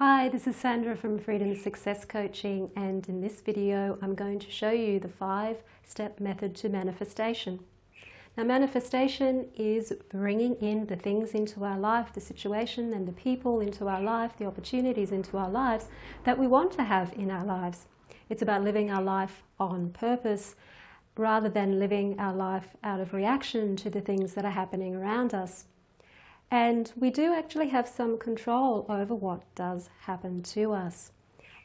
Hi, this is Sandra from Freedom Success Coaching, and in this video I'm going to show you the 5-step method to manifestation. Now, manifestation is bringing in the things into our life, the situation and the people into our life, the opportunities into our lives that we want to have in our lives. It's about living our life on purpose rather than living our life out of reaction to the things that are happening around us. And we do actually have some control over what does happen to us.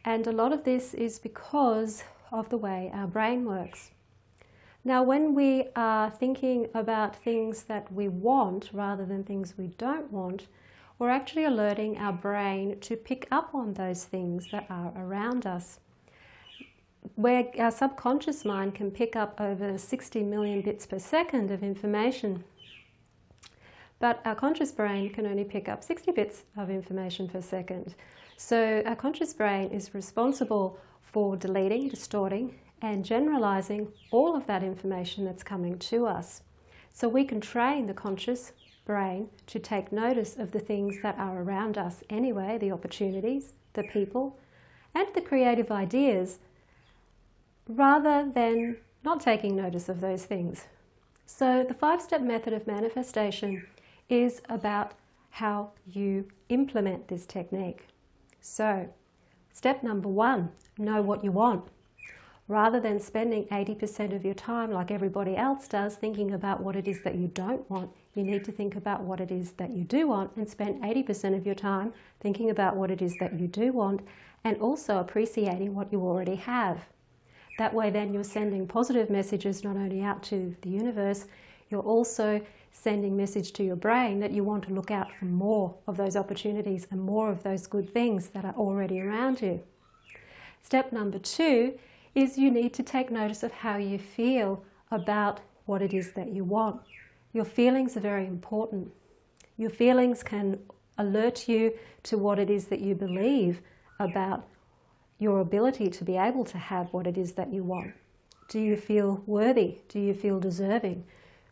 And a lot of this is because of the way our brain works. Now, when we are thinking about things that we want rather than things we don't want, we're actually alerting our brain to pick up on those things that are around us. Where our subconscious mind can pick up over 60 million bits per second of information, but our conscious brain can only pick up 60 bits of information per second. So our conscious brain is responsible for deleting, distorting, and generalizing all of that information that's coming to us. So we can train the conscious brain to take notice of the things that are around us anyway, the opportunities, the people, and the creative ideas, rather than not taking notice of those things. So the 5-step method of manifestation is about how you implement this technique. So, step number 1, know what you want. Rather than spending 80% of your time like everybody else does thinking about what it is that you don't want, you need to think about what it is that you do want and spend 80% of your time thinking about what it is that you do want and also appreciating what you already have. That way then you're sending positive messages not only out to the universe, you're also sending message to your brain that you want to look out for more of those opportunities and more of those good things that are already around you. Step number 2 is you need to take notice of how you feel about what it is that you want. Your feelings are very important. Your feelings can alert you to what it is that you believe about your ability to be able to have what it is that you want. Do you feel worthy? Do you feel deserving?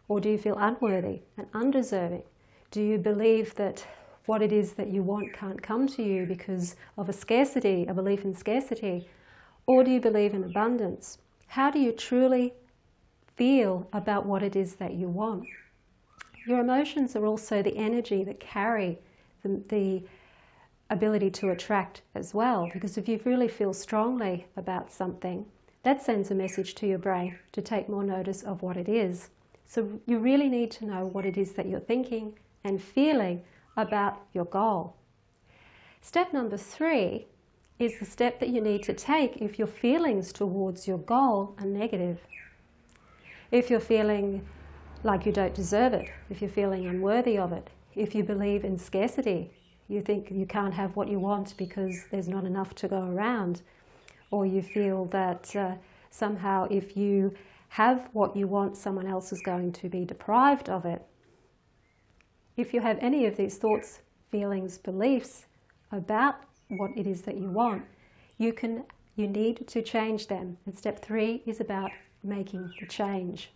Or do you feel unworthy and undeserving? Do you believe that what it is that you want can't come to you because of a scarcity, a belief in scarcity? Or do you believe in abundance? How do you truly feel about what it is that you want? Your emotions are also the energy that carry the ability to attract as well, because if you really feel strongly about something, that sends a message to your brain to take more notice of what it is. So you really need to know what it is that you're thinking and feeling about your goal. Step number 3 is the step that you need to take if your feelings towards your goal are negative. If you're feeling like you don't deserve it, if you're feeling unworthy of it, if you believe in scarcity, you think you can't have what you want because there's not enough to go around, or you feel that somehow if you have what you want, someone else is going to be deprived of it. If you have any of these thoughts, feelings, beliefs about what it is that you want, you need to change them. And step 3 is about making the change.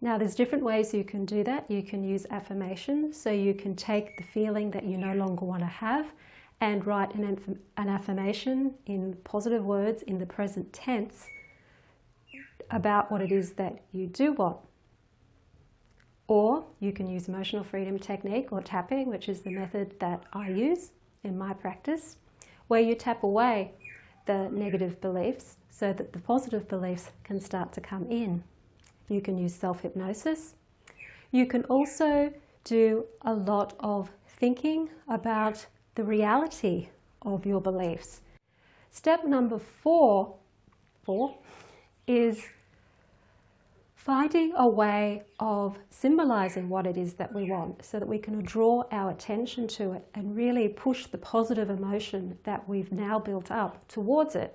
Now, there's different ways you can do that. You can use affirmation, so you can take the feeling that you no longer want to have and write an affirmation in positive words in the present tense about what it is that you do want. Or you can use emotional freedom technique or tapping, which is the method that I use in my practice, where you tap away the negative beliefs so that the positive beliefs can start to come in. You can use self-hypnosis. You can also do a lot of thinking about the reality of your beliefs. Step number 4 is finding a way of symbolizing what it is that we want so that we can draw our attention to it and really push the positive emotion that we've now built up towards it.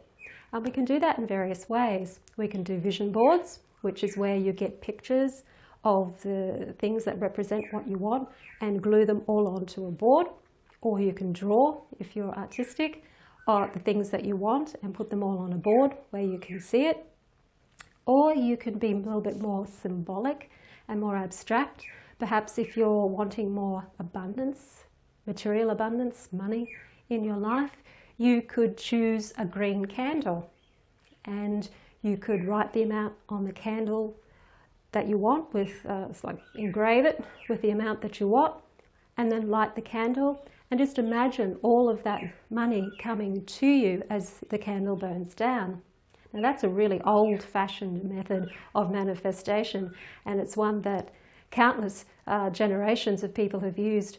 And we can do that in various ways. We can do vision boards, which is where you get pictures of the things that represent what you want and glue them all onto a board. Or you can draw, if you're artistic, the things that you want and put them all on a board where you can see it. Or you can be a little bit more symbolic and more abstract. Perhaps if you're wanting more abundance, material abundance, money in your life, you could choose a green candle, and you could write the amount on the candle that you want with, it's like engrave it with the amount that you want, and then light the candle and just imagine all of that money coming to you as the candle burns down. Now that's a really old-fashioned method of manifestation, and it's one that countless generations of people have used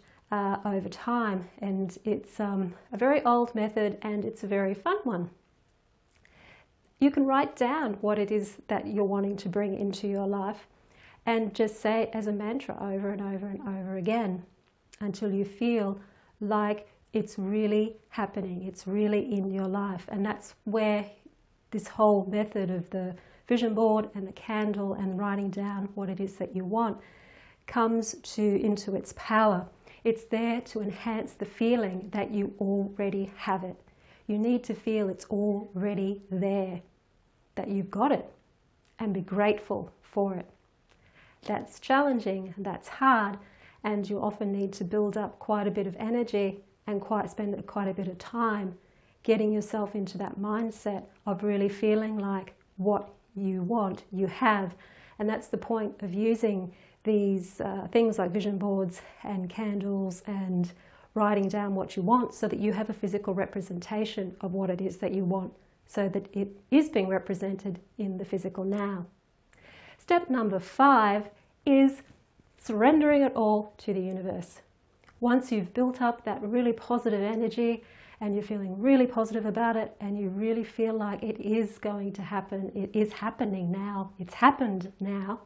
over time, and it's a very old method and it's a very fun one. You can write down what it is that you're wanting to bring into your life and just say it as a mantra over and over and over again until you feel like it's really happening, it's really in your life. And that's where this whole method of the vision board and the candle and writing down what it is that you want comes into its power. It's there to enhance the feeling that you already have it. You need to feel it's already there, that you've got it, and be grateful for it. That's challenging, that's hard, and you often need to build up quite a bit of energy and spend quite a bit of time getting yourself into that mindset of really feeling like what you want, you have. And that's the point of using these things like vision boards and candles and writing down what you want, so that you have a physical representation of what it is that you want, so that it is being represented in the physical now. Step number 5 is surrendering it all to the universe. Once you've built up that really positive energy and you're feeling really positive about it and you really feel like it is going to happen, it is happening now, it's happened now,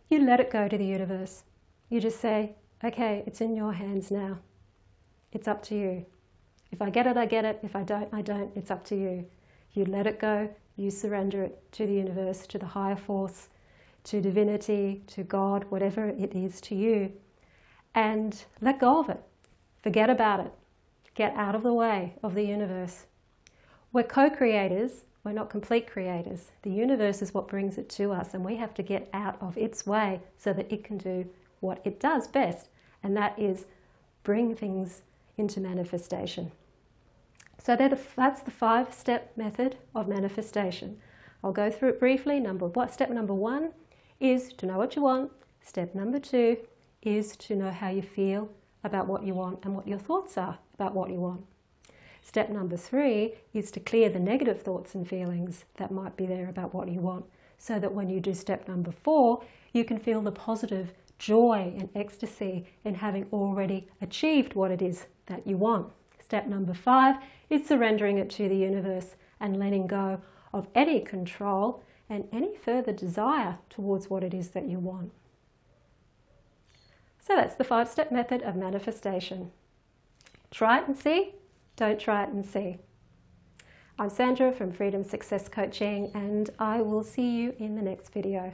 you let it go to the universe. You just say, okay, it's in your hands now. It's up to you. If I get it, I get it. If I don't, I don't. It's up to you. You let it go. You surrender it to the universe, to the higher force, to divinity, to God, whatever it is to you. And let go of it. Forget about it. Get out of the way of the universe. We're co-creators. We're not complete creators. The universe is what brings it to us, and we have to get out of its way so that it can do what it does best, and that is bring things into manifestation. So that's the 5-step method of manifestation. I'll go through it briefly. Step number 1 is to know what you want. Step number 2 is to know how you feel about what you want and what your thoughts are about what you want. Step number 3 is to clear the negative thoughts and feelings that might be there about what you want, so that when you do step number 4, you can feel the positive joy and ecstasy in having already achieved what it is that you want. Step number 5 is surrendering it to the universe and letting go of any control and any further desire towards what it is that you want. So that's the 5-step method of manifestation. Try it and see. Don't try it and see. I'm Sandra from Freedom Success Coaching, and I will see you in the next video.